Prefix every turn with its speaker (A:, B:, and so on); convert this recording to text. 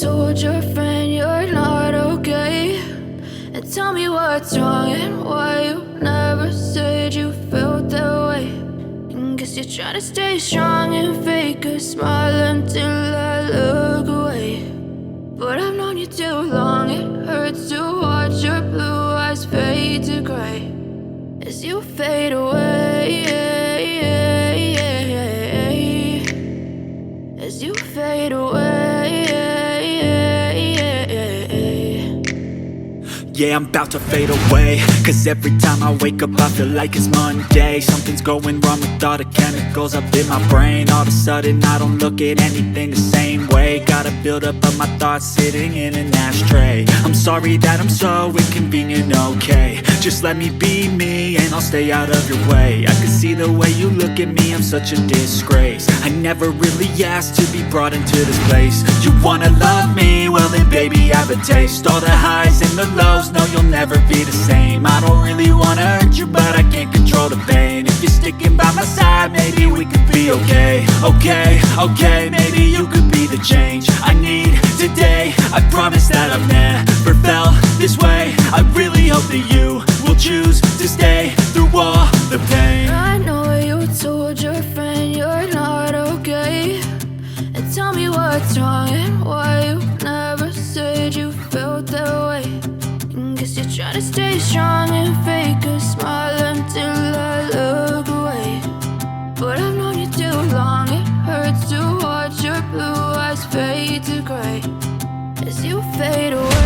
A: told your friend you're not okay, and tell me what's wrong and why you never said you felt that way. And guess you're trying to stay strong and fake a smile until I look away. But I've known you too long, it hurts to watch your blue eyes fade to gray as you fade away, as you fade away.
B: Yeah, I'm about to fade away, cause every time I wake up I feel like it's Monday. Something's going wrong with all the chemicals up in my brain. All of a sudden I don't look at anything the same way. Gotta build up of my thoughts sitting in an ashtray. I'm sorry that I'm so inconvenient, okay. Just let me be me and I'll stay out of your way. I can see the way you look at me, I'm such a disgrace. I never really asked to be brought into this place. You wanna love me? Well then baby I have a taste. All the highs and the lows, no you'll never be the same. I don't really wanna hurt you but I can't control the pain. If you're sticking by my side maybe we could be okay. Okay, maybe you could be the change I need today. I promise that I've never felt this way. I really hope that you will choose to stay through all the pain.
A: I know you told your friend you're not okay, and tell me what's wrong and why you never said you felt that way. And guess you're trying to stay strong and fake a smile until I look away. But I've known you too long, it hurts to watch your blue eyes fade to gray as you fade away.